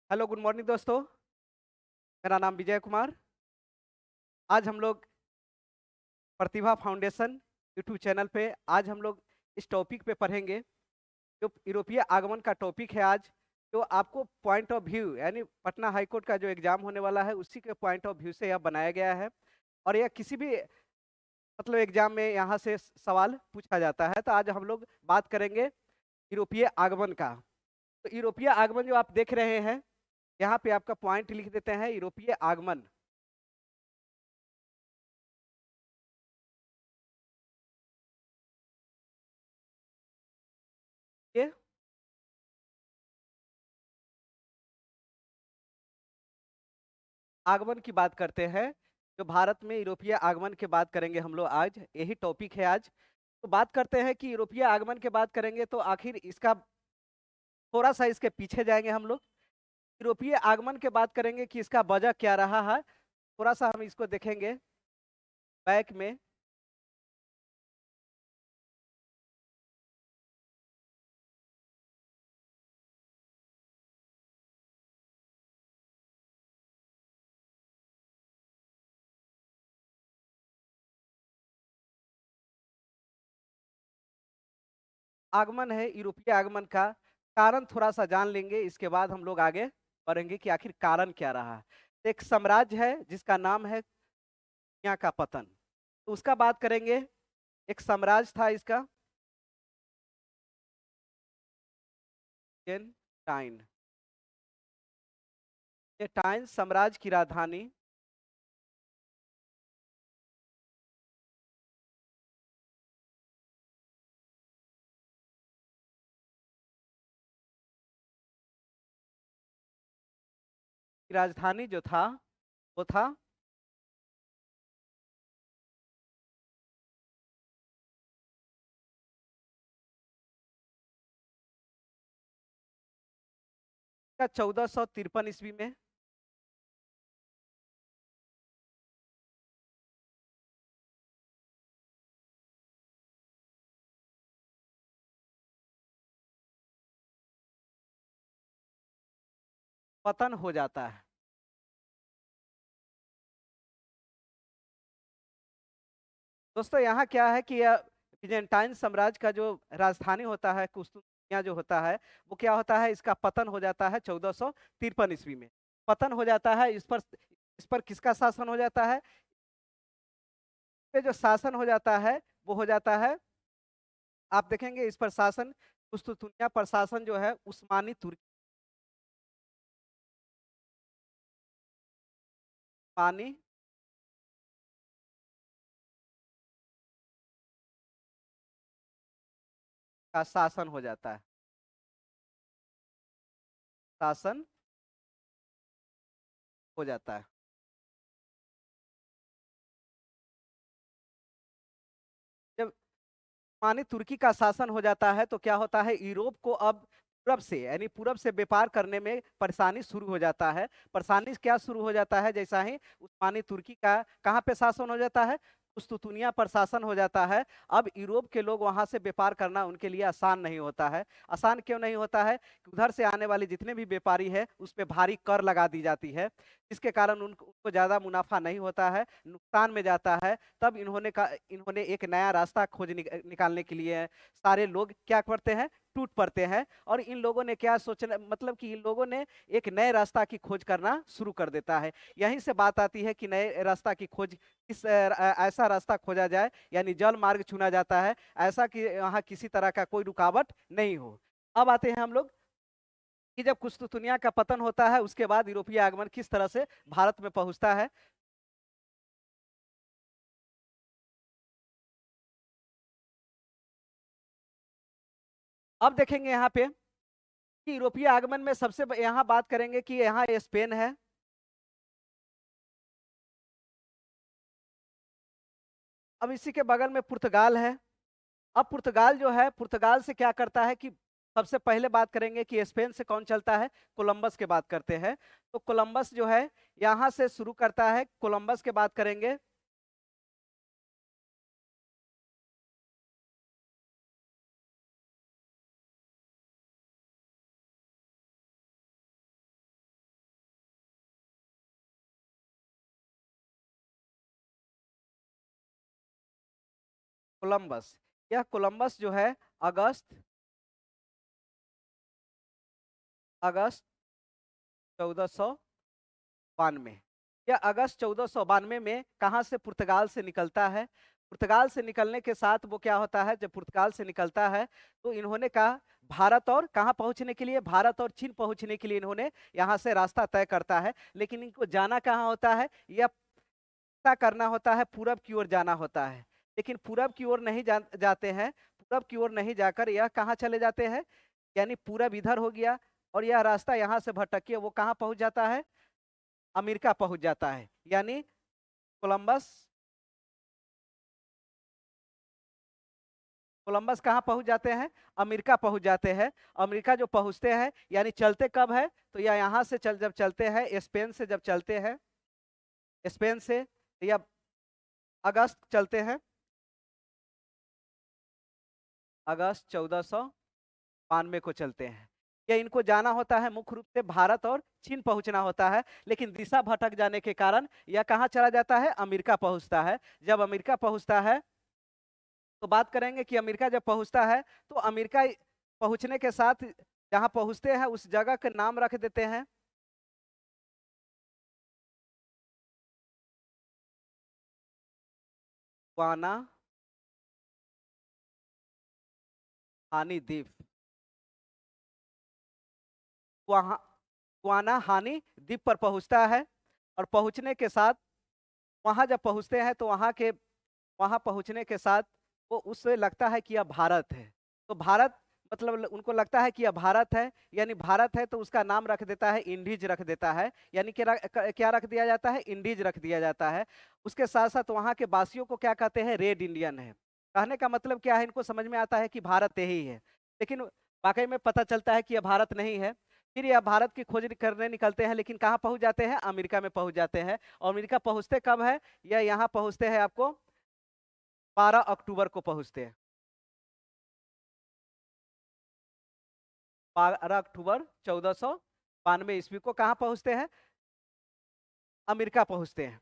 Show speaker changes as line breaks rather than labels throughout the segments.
Hello, good morning दोस्तों। मेरा नाम विजय कुमार। आज हम लोग प्रतिभा फाउंडेशन यूट्यूब चैनल पे आज हम लोग इस टॉपिक पे पढ़ेंगे जो यूरोपीय आगमन का टॉपिक है आज। जो आपको पॉइंट ऑफ व्यू यानी पटना हाई कोर्ट का जो एग्जाम होने वाला है उसी के पॉइंट ऑफ व्यू से यह बनाया गया है। और यह किसी भी मतलब एग्जाम में यहाँ से सवाल पूछा जाता है। तो आज हम लोग बात करेंगे यूरोपीय आगमन का। तो यूरोपीय आगमन जो आप देख रहे हैं, यहाँ पे आपका पॉइंट लिख देते हैं यूरोपीय आगमन। ये आगमन की बात करते हैं। जो भारत में यूरोपीय आगमन की बात करेंगे हम लोग, आज यही टॉपिक है आज। तो बात करते हैं कि यूरोपीय आगमन की बात करेंगे तो आखिर इसका थोड़ा सा इसके पीछे जाएंगे हम लोग। यूरोपीय आगमन की बात करेंगे कि इसका वजह क्या रहा है। थोड़ा सा हम इसको देखेंगे बैक में। आगमन है यूरोपीय आगमन का कारण थोड़ा सा जान लेंगे, इसके बाद हम लोग आगे बढ़ेंगे कि आखिर कारण क्या रहा है। एक साम्राज्य है जिसका नाम है दुनिया का पतन, तो उसका बात करेंगे। एक साम्राज्य था इसका टाइन। ये टाइन साम्राज्य की राजधानी जो था वो था का 1453 ईस्वी में। पतन हो जाता है। दोस्तों यहाँ क्या है कि यह बिजेंटाइन साम्राज्य का जो राजधानी होता है कुस्तुनिया जो होता है, वो क्या होता है, इसका पतन हो जाता है 1453 ईस्वी में। पतन हो जाता है। इस पर किसका शासन हो जाता है? पे जो शासन हो जाता है वो हो जाता है, आप देखेंगे इस पर शासन कुस्तुनिया पर शासन जो है उस्मानी तुर्की पानी का शासन हो जाता है। शासन हो जाता है। जब मानी तुर्की का शासन हो जाता है तो क्या होता है, यूरोप को अब पूरब से यानी पूरब से व्यापार करने में परेशानी शुरू हो जाता है। परेशानी क्या शुरू हो जाता है, जैसा ही उस्मानी तुर्की का कहाँ पे शासन हो जाता है, कुस्तुनिया पर शासन हो जाता है। अब यूरोप के लोग वहां से व्यापार करना उनके लिए आसान नहीं होता है। आसान क्यों नहीं होता है कि उधर से आने वाले जितने भी व्यापारी है उस पर भारी कर लगा दी जाती है, जिसके कारण उनको ज्यादा मुनाफा नहीं होता है, नुकसान में जाता है। तब इन्होंने एक नया रास्ता निकालने के लिए सारे लोग क्या करते हैं, टूट पड़ते हैं। और इन लोगों ने क्या सोचना, मतलब कि इन लोगों ने एक नए रास्ता की खोज करना शुरू कर देता है। यहीं से बात आती है कि नए रास्ता की खोज ऐसा रास्ता खोजा जाए, यानी जल मार्ग चुना जाता है, ऐसा कि यहाँ किसी तरह का कोई रुकावट नहीं हो। अब आते हैं हम लोग कि जब कुस्तुनिया का पतन होता है उसके बाद यूरोपीय आगमन किस तरह से भारत में पहुंचता है। अब देखेंगे यहाँ पे कि यूरोपीय आगमन में यहाँ बात करेंगे कि यहाँ स्पेन है। अब इसी के बगल में पुर्तगाल है। अब पुर्तगाल जो है, पुर्तगाल से क्या करता है कि सबसे पहले बात करेंगे कि स्पेन से कौन चलता है, कोलंबस के बात करते हैं। तो कोलंबस जो है यहाँ से शुरू करता है, कोलंबस के बात करेंगे। कोलंबस। यह कोलंबस जो है अगस्त अगस्त 1492, यह अगस्त 1492 में कहां से, पुर्तगाल से निकलता है। पुर्तगाल से निकलने के साथ वो क्या होता है, जब पुर्तगाल से निकलता है तो इन्होंने कहा भारत, और कहां पहुंचने के लिए, भारत और चीन पहुंचने के लिए इन्होंने यहां से रास्ता तय करता है। लेकिन इनको जाना कहां होता है, यह पता करना होता है, पूरब की ओर जाना होता है। लेकिन पूरब की ओर नहीं जाते हैं, पूरब की ओर नहीं जाकर यह कहां चले जाते हैं, यानी पूरब इधर हो गया, और यह रास्ता यहां से भटक के वो कहां पहुंच जाता है, अमेरिका पहुंच जाता है। यानी कोलंबस कोलंबस कहाँ पहुंच जाते हैं, अमेरिका पहुंच जाते हैं। अमेरिका जो पहुंचते हैं, यानी चलते कब है, तो या यहाँ से जब चलते हैं, स्पेन से जब चलते हैं, स्पेन से या अगस्त चलते हैं, अगस्त 1492 को चलते हैं। या इनको जाना होता है मुख्य रूप से भारत और चीन पहुंचना होता है, लेकिन दिशा भटक जाने के कारण यह कहाँ चला जाता है, अमेरिका पहुंचता है। जब अमेरिका पहुंचता है तो बात करेंगे कि अमेरिका जब पहुंचता है तो अमेरिका पहुंचने के साथ जहां पहुंचते हैं उस जगह का नाम रख देते हैं गुआना हानी द्वीप। वहां गुआना हानी द्वीप पर पहुंचता है, और पहुंचने के साथ वहां जब पहुंचते हैं तो वहां पहुंचने के साथ वो उससे लगता है कि यह भारत है। तो भारत मतलब उनको लगता है कि यह भारत है, यानी भारत है, तो उसका नाम रख देता है, इंडीज रख देता है। यानी कि क्या रख दिया जाता है, इंडीज रख दिया जाता है। उसके साथ साथ वहां के वासियों को क्या कहते हैं, रेड इंडियन है। कहने का मतलब क्या है, इनको समझ में आता है कि भारत यही है, लेकिन वाकई में पता चलता है कि यह भारत नहीं है। फिर यह भारत की खोज करने निकलते हैं, लेकिन कहाँ पहुंच जाते हैं, अमेरिका में पहुंच जाते हैं। और अमेरिका पहुंचते कब है, यह यहाँ पहुंचते हैं आपको 12 अक्टूबर को पहुंचते हैं। 12 अक्टूबर 1492 ईस्वी को कहाँ पहुंचते हैं, अमेरिका पहुंचते हैं।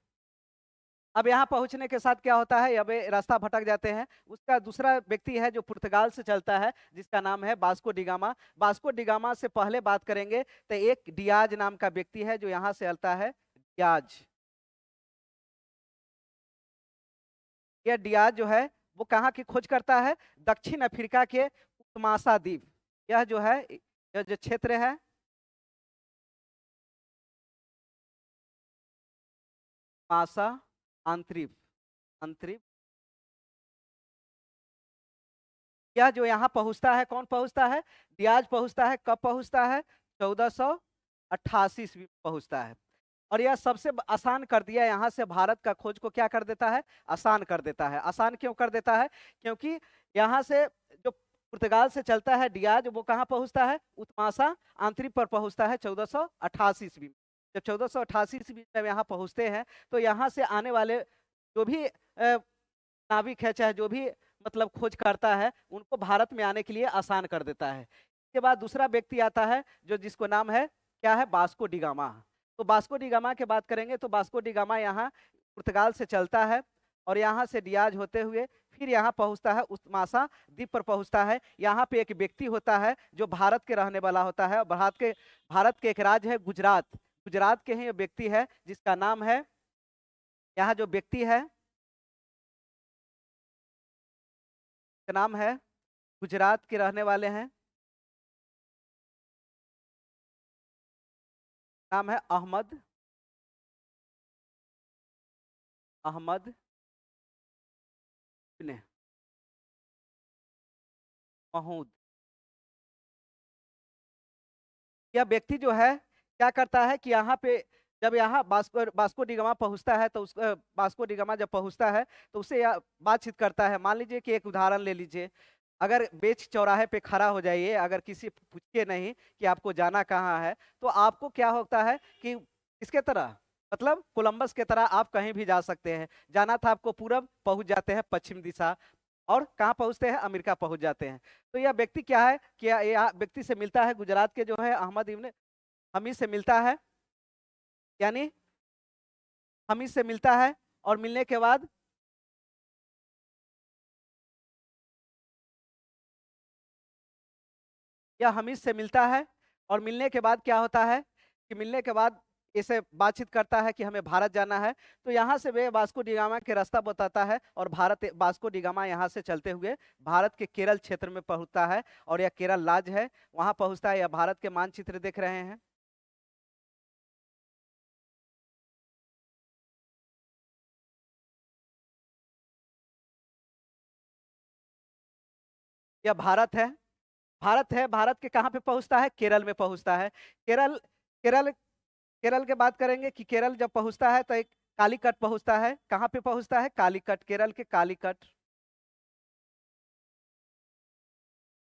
अब यहाँ पहुंचने के साथ क्या होता है, अब ये रास्ता भटक जाते हैं। उसका दूसरा व्यक्ति है जो पुर्तगाल से चलता है, जिसका नाम है बास्को डिगामा। बास्को डिगामा से पहले बात करेंगे तो एक डियाज नाम का व्यक्ति है जो यहाँ से चलता है, डियाज। यह डियाज जो है वो कहाँ की खोज करता है, दक्षिण अफ्रीका के उत्मासा द्वीप। यह जो है, यह जो क्षेत्र है, मासा अंतरिप अंतरिप, यह जो यहाँ पहुंचता है, कौन पहुंचता है, डियाज पहुंचता है। कब पहुंचता है, 1488 ईस्वी में पहुंचता है। और यह सबसे आसान कर दिया, यहाँ से भारत का खोज को क्या कर देता है, आसान कर देता है। आसान क्यों कर देता है, क्योंकि यहाँ से जो पुर्तगाल से चलता है डियाज, वो कहाँ पहुंचता है, उत्मासा आंतरिक पर पहुंचता है 1488 ईस्वी में। जब 1488 ईस्वी में यहाँ पहुंचते हैं तो यहाँ से आने वाले जो भी नाविक है, चाहे जो भी मतलब खोज करता है, उनको भारत में आने के लिए आसान कर देता है। इसके बाद दूसरा व्यक्ति आता है जो जिसको नाम है, क्या है, बास्को डिगामा। तो बास्को डिगामा की बात करेंगे तो बास्को डिगामा यहाँ पुर्तगाल से चलता है, और यहाँ से डियाज होते हुए फिर यहाँ पहुँचता है, उत्मासा द्वीप पर पहुँचता है। यहाँ पे एक व्यक्ति होता है जो भारत के रहने वाला होता है। भारत के एक राज्य है गुजरात, गुजरात के ही व्यक्ति है जिसका नाम है, यहाँ जो व्यक्ति है का नाम है, गुजरात के रहने वाले हैं, नाम है अहमद अहमद इब्न महूद। यह व्यक्ति जो है क्या करता है कि यहाँ पे जब यहाँ बास्को डिगामा पहुँचता है तो बास्को डिगामा जब पहुँचता है तो उससे यह बातचीत करता है। मान लीजिए कि एक उदाहरण ले लीजिए, अगर बेच चौराहे पे खड़ा हो जाइए, अगर किसी पूछिए नहीं कि आपको जाना कहाँ है, तो आपको क्या होता है कि इसके तरह, मतलब कोलंबस के तरह आप कहीं भी जा सकते हैं। जाना था आपको पूरब, पहुंच जाते हैं पश्चिम दिशा, और कहाँ पहुंचते हैं, अमेरिका पहुंच जाते हैं। तो यह व्यक्ति क्या है कि यह व्यक्ति से मिलता है, गुजरात के जो है अहमद इब्न हमीद से मिलता है, यानी हमीद से मिलता है। और मिलने के बाद यह हमीद से मिलता है और मिलने के बाद क्या होता है कि मिलने के बाद इसे बातचीत करता है कि हमें भारत जाना है। तो यहाँ से वे वास्को डी गामा के रास्ता बताता है और भारत वास्को डी गामा यहाँ से चलते हुए भारत के केरल क्षेत्र में पहुंचता है और यह केरल राज्य है, वहां पहुंचता है। यह भारत के मानचित्र देख रहे हैं, यह भारत है। भारत है, भारत के कहाँ पे पहुंचता है? केरल में पहुंचता है। केरल केरल केरल के बात करेंगे कि केरल जब पहुंचता है तो एक कालीकट पहुंचता है। कहाँ पे पहुंचता है? कालीकट, केरल के कालीकट।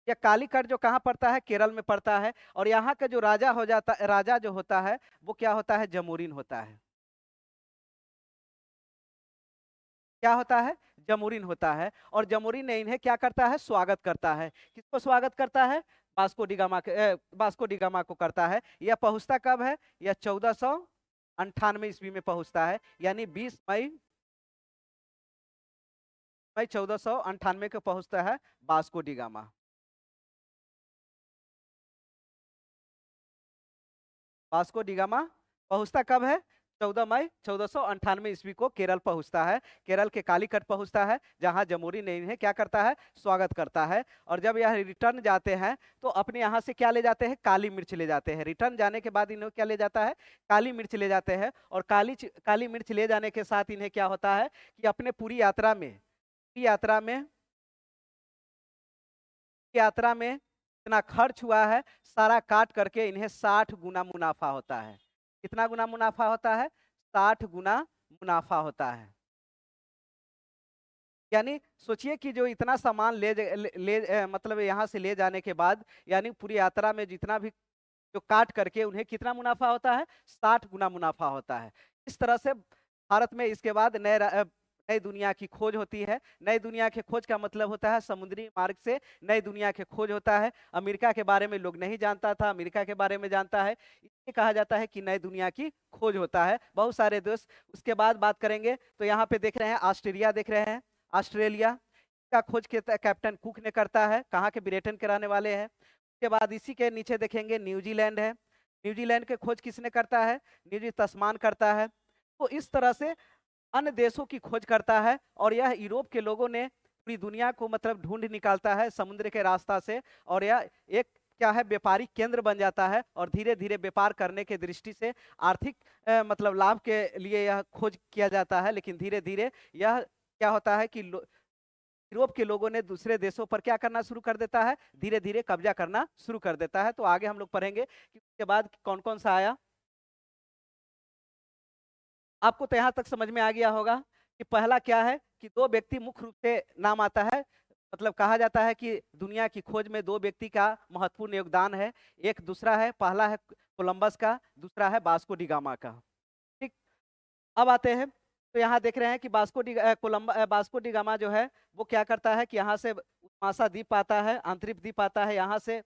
यह कालीकट जो कहाँ पड़ता है? केरल में पड़ता है। और यहाँ का जो राजा हो जाता, राजा जो होता है वो क्या होता है? जमोरिन होता है। क्या होता है? जमोरिन होता है। और जमोरिन ने इन्हें क्या करता है? स्वागत करता है। किसको स्वागत करता है? Vasco D gamma Vasco D gamma को करता है। यह पहुंचता कब है? यह 1498 ईस्वी में पहुंचता है, यानी 20 मई 1498 को पहुंचता है Vasco D gamma. Vasco D gamma पहुंचता कब है? 14 मई 1498 ईस्वी को केरल पहुंचता है। केरल के कालीकट पहुंचता है, जहां जमोरी ने इन्हें क्या करता है? स्वागत करता है। और जब यह रिटर्न जाते हैं तो अपने यहाँ से क्या ले जाते हैं? काली मिर्च ले जाते हैं। रिटर्न जाने के बाद इन्हें क्या ले जाता है? काली मिर्च ले जाते हैं। और काली मिर्च ले जाने के साथ इन्हें क्या होता है कि अपने पूरी यात्रा में इतना खर्च हुआ है, सारा काट करके इन्हें 60 गुना मुनाफा होता है। कितना गुना मुनाफा होता है? 60 गुना मुनाफा होता है। यानी सोचिए कि जो इतना सामान मतलब यहाँ से ले जाने के बाद, यानी पूरी यात्रा में जितना भी जो काट करके उन्हें कितना मुनाफा होता है? 60 गुना मुनाफा होता है। इस तरह से भारत में इसके बाद नई दुनिया की खोज होती है। नई दुनिया की खोज का मतलब होता है समुद्री मार्ग से नई दुनिया की खोज होता है। अमेरिका के बारे में लोग नहीं जानता था, अमेरिका के बारे में जानता है। इसलिए कहा जाता है कि नई दुनिया की खोज होता है, बहुत सारे देश। उसके बाद बात करेंगे तो यहाँ पे देख रहे हैं ऑस्ट्रेलिया, देख रहे हैं ऑस्ट्रेलिया का खोज कैप्टन कुक ने करता है। कहाँ के? ब्रिटेन के रहने वाले हैं। उसके बाद इसी के नीचे देखेंगे न्यूजीलैंड है। न्यूजीलैंड के खोज किसने करता है? न्यूजी तस्मान करता है। तो इस तरह से अन्य देशों की खोज करता है और यह यूरोप के लोगों ने पूरी दुनिया को मतलब ढूंढ निकालता है समुद्र के रास्ता से। और यह एक क्या है? व्यापारिक केंद्र बन जाता है और धीरे धीरे व्यापार करने के दृष्टि से आर्थिक मतलब लाभ के लिए यह खोज किया जाता है। लेकिन धीरे धीरे यह क्या होता है कि यूरोप के लोगों ने दूसरे देशों पर क्या करना शुरू कर देता है? धीरे धीरे कब्जा करना शुरू कर देता है। तो आगे हम लोग पढ़ेंगे कि उसके बाद कौन कौन सा आया। आपको तो यहाँ तक समझ में आ गया होगा कि पहला क्या है कि दो व्यक्ति मुख्य रूप से नाम आता है। मतलब कहा जाता है कि दुनिया की खोज में दो व्यक्ति का महत्वपूर्ण योगदान है। एक दूसरा है, पहला है कोलंबस का, दूसरा है वास्को डी गामा का। ठीक, अब आते हैं तो यहाँ देख रहे हैं कि वास्को डी गामा जो है वो क्या करता है कि यहाँ से मासा द्वीप आता है, अंतरिक्ष द्वीप आता है। यहाँ से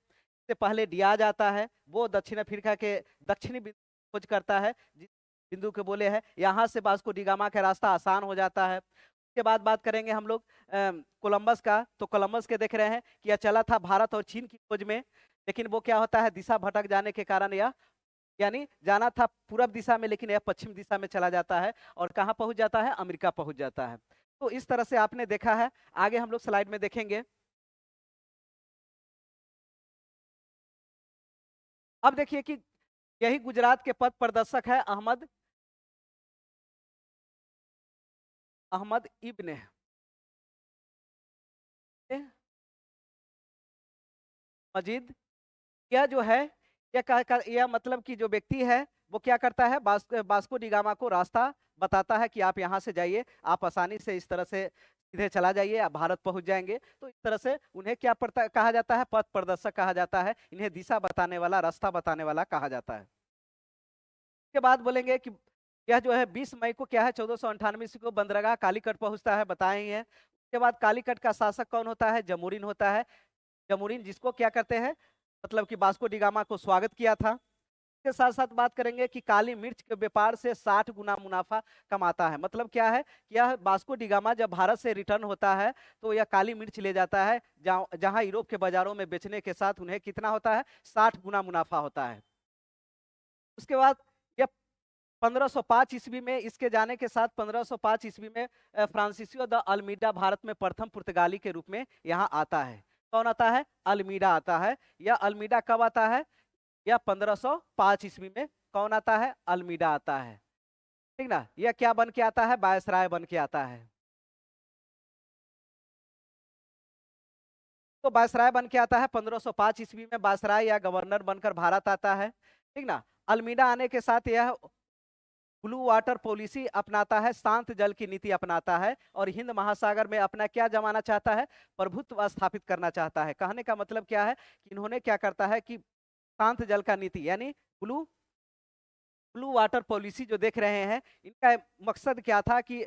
पहले डियाज आता है, वो दक्षिण अफ्रीका के दक्षिणी बिंदु खोज करता है, जिस बिंदु के बोले हैं। यहाँ से वास्को डी गामा का रास्ता आसान हो जाता है। उसके बाद बात करेंगे हम लोग कोलंबस का। तो कोलंबस के देख रहे हैं कि यह चला था भारत और चीन की खोज में, लेकिन वो क्या होता है? दिशा भटक जाने के कारण यह, यानी जाना था पूरब दिशा में लेकिन यह पश्चिम दिशा में चला जाता है और कहाँ पहुंच जाता है? अमेरिका पहुंच जाता है। तो इस तरह से आपने देखा है। आगे हम लोग स्लाइड में देखेंगे। अब देखिए कि यही गुजरात के पथ प्रदर्शक है अहमद अहमद इब्न मजीद। यह जो है, यह मतलब कि जो व्यक्ति है वो क्या करता है? वास्को डी गामा को रास्ता बताता है कि आप यहाँ से जाइए, आप आसानी से इस तरह से सीधे चला जाइए, आप भारत पहुंच जाएंगे। तो इस तरह से उन्हें क्या कहा जाता है? पथ प्रदर्शक कहा जाता है। इन्हें दिशा बताने वाला, रास्ता बताने वाला कहा जाता है। उसके बाद बोलेंगे कि यह जो है 20 मई को क्या है? 1498 ईस्वी को बंदरगाह कालीकट पहुंचता है, बताए ही है। उसके बाद कालीकट का शासक कौन होता है? जमोरिन होता है। जमोरिन जिसको क्या करते हैं? मतलब कि वास्को डी गामा को स्वागत किया था। के साथ साथ बात करेंगे कि काली मिर्च के व्यापार से 60 गुना मुनाफा कमाता है। मतलब क्या है कि यह वास्को डिगामा जब भारत से रिटर्न होता है तो यह काली मिर्च ले जाता है, जहां यूरोप के बाजारों में बेचने के साथ उन्हें कितना होता है, 60 गुना मुनाफा होता है। उसके बाद यह 1505 ईस्वी में, इसके जाने के साथ 1505 ईस्वी में फ्रांसिसियो द अल्मीडा भारत में प्रथम पुर्तगाली के रूप में यहाँ आता है। कौन आता है? अल्मीडा आता है। यह अल्मीडा कब आता है? यह 1505 ईस्वी में कौन आता है? अल्मीडा आता है। ठीक ना? यह क्या बन के आता है? वायसराय बन के आता है। तो वायसराय बन के आता है 1505 ईस्वी में, वायसराय या गवर्नर बनकर भारत आता है। ठीक ना? अल्मीडा आने के साथ यह ब्लू वाटर पॉलिसी अपनाता है, शांत जल की नीति अपनाता है और हिंद महासागर में अपना क्या जमाना चाहता है? प्रभुत्व स्थापित करना चाहता है। कहने का मतलब क्या है कि इन्होंने क्या करता है कि शांत जल का नीति यानी ब्लू ब्लू वाटर पॉलिसी जो देख रहे हैं, इनका मकसद क्या था कि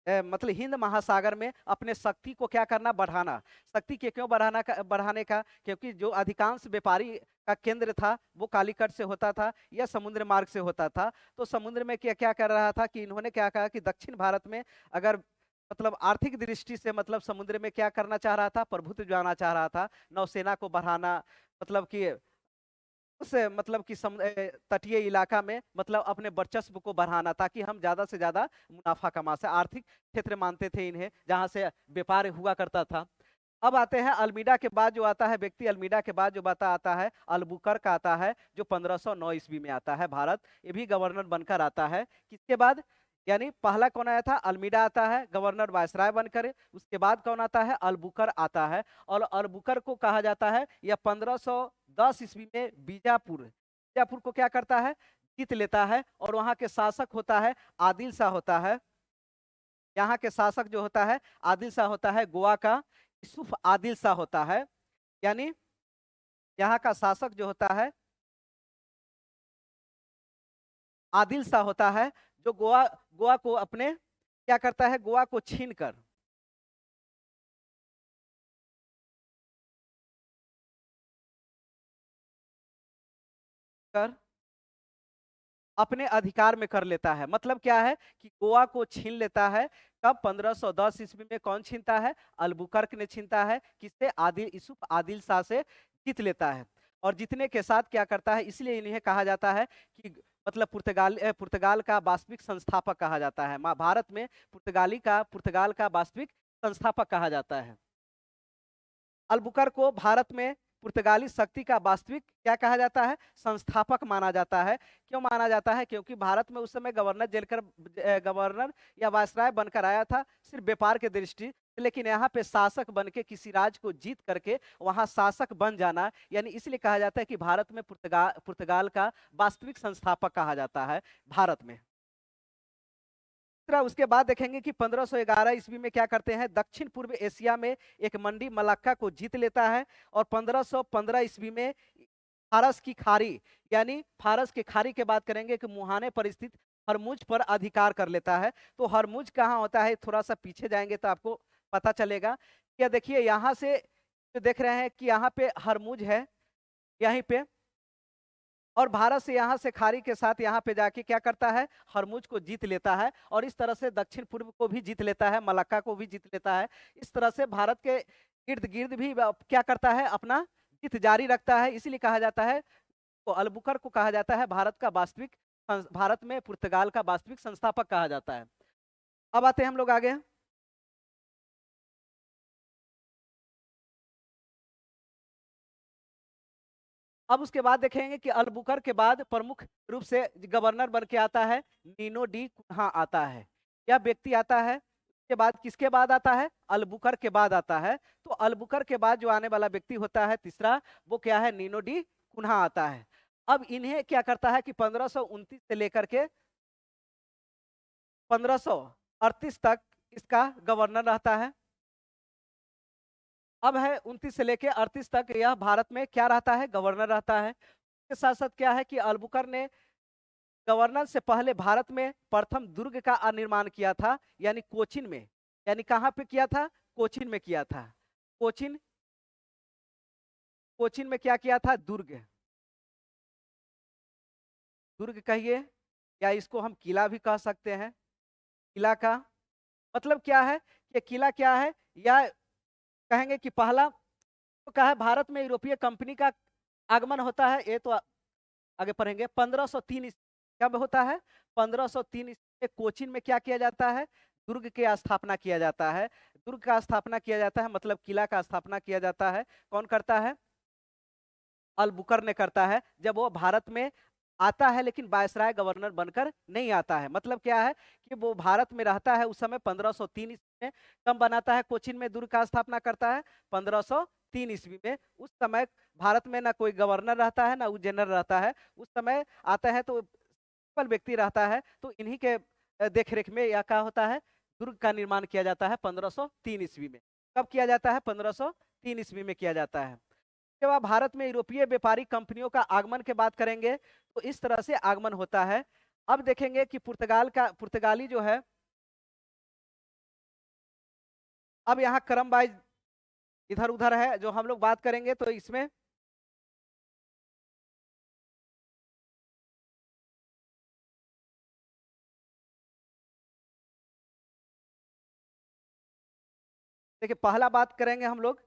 मतलब हिंद महासागर में अपने शक्ति को क्या करना? बढ़ाना। शक्ति के क्यों बढ़ाने का? क्योंकि जो अधिकांश व्यापारी का केंद्र था वो कालीकट से होता था या समुद्र मार्ग से होता था। तो समुद्र में क्या क्या कर रहा था कि इन्होंने क्या कहा कि दक्षिण भारत में अगर मतलब आर्थिक दृष्टि से मतलब समुद्र में क्या करना चाह रहा था? प्रभुत्व जाना चाह रहा था, नौसेना को बढ़ाना, मतलब कि उस मतलब कि तटीय इलाका में मतलब अपने वर्चस्व को बढ़ाना ताकि हम ज्यादा से ज्यादा मुनाफा कमा सके। आर्थिक क्षेत्र मानते थे इन्हें, जहां से व्यापार हुआ करता था। अब आते हैं अल्मीडा के बाद जो आता है व्यक्ति, अल्मीडा के बाद जो बता आता है अल्बुकर्क आता है, जो 1509 ईस्वी में आता है भारत। ये भी गवर्नर बनकर आता है। किसके बाद? यानी पहला कौन आया था? अल्मीडा आता है गवर्नर वायसराय बनकर। उसके बाद कौन आता है? अल्बुकर आता है। और अल्बुकर को कहा जाता है, यह 1510 ईस्वी में बीजापुर बीजापुर को क्या करता है? जीत लेता है। और वहां के शासक होता है आदिल शाह होता है। यहाँ के शासक जो होता है आदिल शाह होता है, गोवा का यूसुफ आदिल शाह होता है। यानी यहाँ का शासक जो होता है आदिल शाह होता है, जो गोवा गोवा को अपने क्या करता है? गोवा को छीन कर अपने अधिकार में कर लेता है। मतलब क्या है कि गोवा को छीन लेता है। कब? 1510 ईस्वी में। कौन छीनता है? अल्बुकर्क ने छीनता है। किससे? आदिल यूसुफ आदिल शाह से जीत लेता है। और जीतने के साथ क्या करता है? इसलिए इन्हें कहा जाता है कि मतलब पुर्तगाल का वास्तविक संस्थापक कहा जाता है। भारत में पुर्तगाल का वास्तविक संस्थापक कहा जाता है। अल्बुकर को भारत में पुर्तगाली शक्ति का वास्तविक क्या कहा जाता है? संस्थापक माना जाता है। क्यों माना जाता है? क्योंकि भारत में उस समय गवर्नर या वायसराय बनकर आया था सिर्फ व्यापार के दृष्टि, लेकिन यहाँ पे शासक बन के किसी राज्य को जीत करके वहां शासक बन जाना, यानी इसलिए कहा जाता है कि भारत में पुर्तगाल का वास्तविक संस्थापक कहा जाता है भारत में। उसके बाद देखेंगे कि 1511 ईस्वी में क्या करते हैं? दक्षिण पूर्व एशिया में एक मंडी मलाक्का को जीत लेता है। और 1515 ईस्वी में फारस की खाड़ी, यानी फारस की खाड़ी के बात करेंगे कि मुहाने पर स्थित हरमुज पर अधिकार कर लेता है। तो हरमुज कहाँ होता है? थोड़ा सा पीछे जाएंगे तो आपको पता चलेगा। क्या देखिए यहाँ से जो देख रहे हैं कि यहाँ पे हरमुज है यहीं पे, और भारत से यहाँ से खाड़ी के साथ यहाँ पे जाके क्या करता है? हरमुज को जीत लेता है। और इस तरह से दक्षिण पूर्व को भी जीत लेता है, मलक्का को भी जीत लेता है। इस तरह से भारत के इर्द गिर्द भी क्या करता है? अपना जीत जारी रखता है। इसीलिए कहा जाता है, तो अल्बुकर को कहा जाता है भारत में पुर्तगाल का वास्तविक संस्थापक कहा जाता है। अब आते हैं हम लोग आगे। अब उसके बाद देखेंगे कि अल्बुकर के बाद प्रमुख रूप से गवर्नर बन के आता है नीनो डी कुन्हा आता है। यह व्यक्ति आता है के बाद, किसके बाद आता है? अल्बुकर के बाद आता है। तो अल्बुकर के बाद जो आने वाला व्यक्ति होता है तीसरा, वो क्या है? नीनो डी कुन्हा आता है। अब इन्हें क्या करता है कि 1529 से लेकर के 1538 तक इसका गवर्नर रहता है। अब है 29 से लेके 38 तक यह भारत में क्या रहता है? गवर्नर रहता है। इसके साथ साथ क्या है कि अल्बुकर ने गवर्नर से पहले भारत में प्रथम दुर्ग का निर्माण किया था, यानी कोचिन में। यानी कहाँ पे किया था? कोचिन में किया था। कोचिन कोचिन में क्या किया था? दुर्ग। दुर्ग कहिए, या इसको हम किला भी कह सकते हैं। किला का मतलब क्या है? ये किला क्या है? या कहेंगे कि पहला तो क्या है, भारत में यूरोपीय कंपनी का आगमन होता है, ये तो आगे पढ़ेंगे। 1503 कब होता है? 1503 ईस्वी कोचीन में क्या किया जाता है? दुर्ग की स्थापना किया जाता है। दुर्ग का स्थापना किया जाता है, मतलब किला का स्थापना किया जाता है। कौन करता है? अलबुकर ने करता है, जब वो भारत में आता है, लेकिन वायसराय गवर्नर बनकर नहीं आता है। मतलब क्या है कि वो भारत में रहता है उस समय 1503 ईस्वी में। कब बनाता है कोचीन में दुर्ग का स्थापना करता है? 1503 ईस्वी में। उस समय भारत में ना कोई गवर्नर रहता है, ना जनरल रहता है। उस समय आता है तो सिंपल व्यक्ति रहता है, तो इन्हीं के देखरेख में यह क्या होता है? दुर्ग का निर्माण किया जाता है 1503 ईस्वी में। कब किया जाता है? 1503 ईस्वी में किया जाता है। जब आप भारत में यूरोपीय व्यापारी कंपनियों का आगमन की बात करेंगे, तो इस तरह से आगमन होता है। अब देखेंगे कि पुर्तगाली जो है, अब यहाँ क्रम वाइज इधर उधर है जो हम लोग बात करेंगे, तो इसमें देखिए पहला बात करेंगे हम लोग,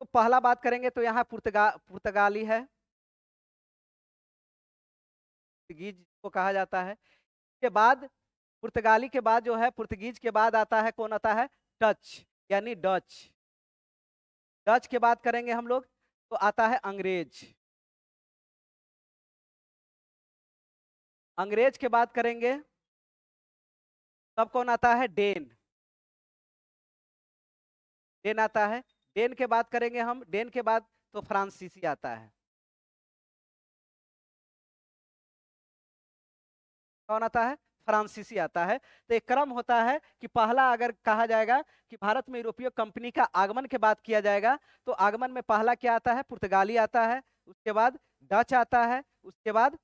तो पहला बात करेंगे तो यहाँ पुर्तगाली है, पुर्तगीज को कहा जाता है। के बाद पुर्तगाली के बाद जो है, पुर्तगीज के बाद आता है, कौन आता है? डच, यानी डच। डच के बात करेंगे हम लोग, तो आता है अंग्रेज। अंग्रेज के बात करेंगे तब कौन आता है? डेन। डेन आता है। डेन के बात करेंगे हम, डेन के बाद तो फ्रांसीसी आता है। कौन आता है? फ्रांसीसी आता है। तो एक क्रम होता है कि पहला अगर कहा जाएगा कि भारत में यूरोपीय कंपनी का आगमन के बात किया जाएगा, तो आगमन में पहला क्या आता है? पुर्तगाली आता है, उसके बाद डच आता है, उसके बाद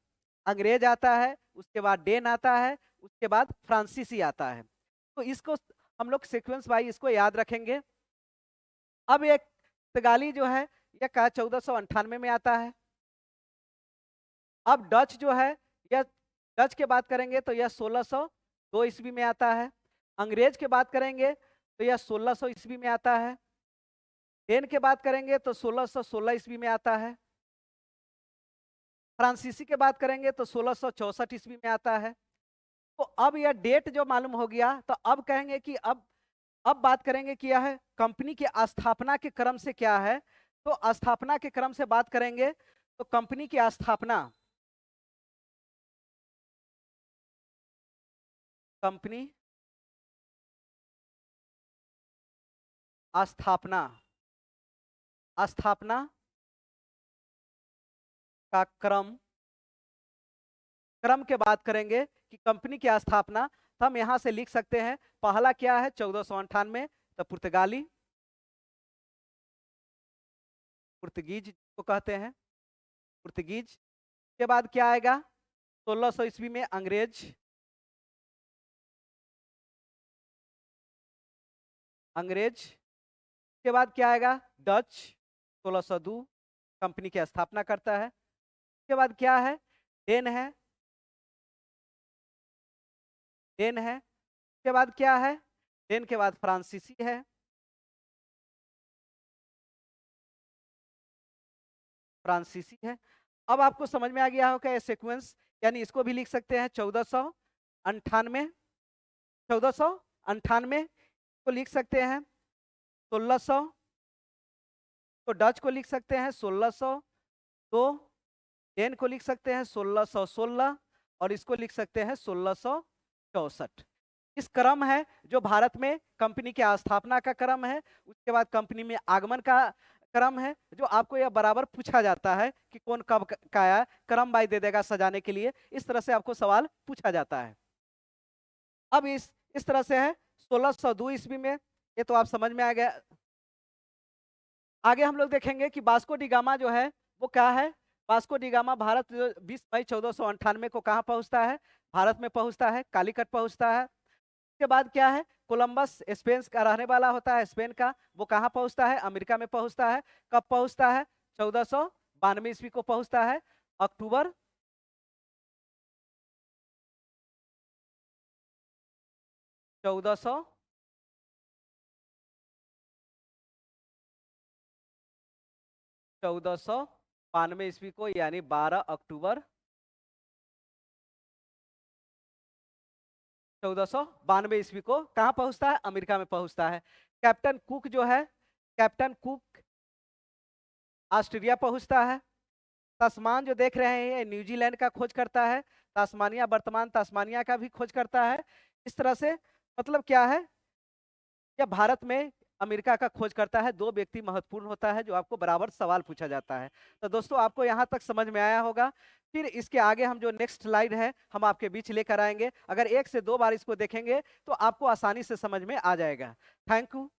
अंग्रेज आता है, उसके बाद डेन आता है, उसके बाद फ्रांसीसी आता है। तो इसको हम लोग सीक्वेंस वाइज इसको याद रखेंगे। अब एक पुर्तगाली जो है, यह का 1498 में आता है। अब डच जो है, यह डच के बात करेंगे तो यह 1602 ईस्वी में आता है। अंग्रेज के बात करेंगे तो यह 1600 ईस्वी में आता है। डेन के बात करेंगे तो 1616 ईस्वी में आता है। फ्रांसीसी के बात करेंगे तो 1664 ईस्वी में आता है। तो अब यह डेट जो मालूम हो गया, तो अब कहेंगे कि अब बात करेंगे कि यह कंपनी की स्थापना के क्रम से क्या है। तो स्थापना के क्रम से बात करेंगे तो कंपनी की स्थापना, कंपनी स्थापना, स्थापना का क्रम, क्रम के बात करेंगे कि कंपनी की स्थापना, तो हम यहां से लिख सकते हैं पहला क्या है? 1498, तो पुर्तगाली, पुर्तगीज को कहते हैं, पुर्तगीज। के बाद क्या आएगा? 1600 ईस्वी में अंग्रेज, अंग्रेज। के बाद क्या आएगा? डच, 1602 कंपनी की स्थापना करता है। के बाद क्या है? डेन है, डेन है। के बाद क्या है? डेन के बाद फ्रांसीसी है, फ्रांसीसी है। अब आपको समझ में आ गया होगा ये सीक्वेंस, यानी इसको भी लिख सकते हैं 1498, 1498 को लिख सकते हैं 1600, तो डच को लिख सकते हैं 1600, तो डेन को लिख सकते हैं 1616, और इसको लिख सकते हैं 1664। इस क्रम है जो भारत में कंपनी की स्थापना का क्रम है। उसके बाद कंपनी में आगमन का क्रम है, जो आपको यह बराबर पूछा जाता है कि कौन कब का आया, क्रम बाई दे देगा सजाने के लिए। इस तरह से आपको सवाल पूछा जाता है। अब इस तरह से है 1602 ईस्वी में, ये तो आप समझ में आ गया। आगे हम लोग देखेंगे कि वास्को डी गामा जो है वो क्या है। वास्को डी गामा भारत 20 मई 1498 को कहाँ पहुंचता है? भारत में पहुंचता है, कालीकट पहुंचता है। उसके बाद क्या है? कोलंबस स्पेन का रहने वाला होता है, स्पेन का, वो कहाँ पहुंचता है? अमेरिका में पहुंचता है। कब पहुंचता है? 1492 ईस्वी को पहुंचता है, अक्टूबर 1400 1492 ईस्वी को, यानी 12 अक्टूबर 1492 ईस्वी को कहां पहुंचता है? अमेरिका में पहुंचता है। कैप्टन कुक जो है, कैप्टन कुक ऑस्ट्रेलिया पहुंचता है। तस्मान जो देख रहे हैं न्यूजीलैंड का खोज करता है। तास्मानिया, वर्तमान तास्मानिया का भी खोज करता है। इस तरह से मतलब क्या है, जब भारत में अमेरिका का खोज करता है, दो व्यक्ति महत्वपूर्ण होता है जो आपको बराबर सवाल पूछा जाता है। तो दोस्तों आपको यहाँ तक समझ में आया होगा। फिर इसके आगे हम जो नेक्स्ट स्लाइड है हम आपके बीच लेकर आएंगे। अगर 1 से 2 बार इसको देखेंगे तो आपको आसानी से समझ में आ जाएगा। Thank you.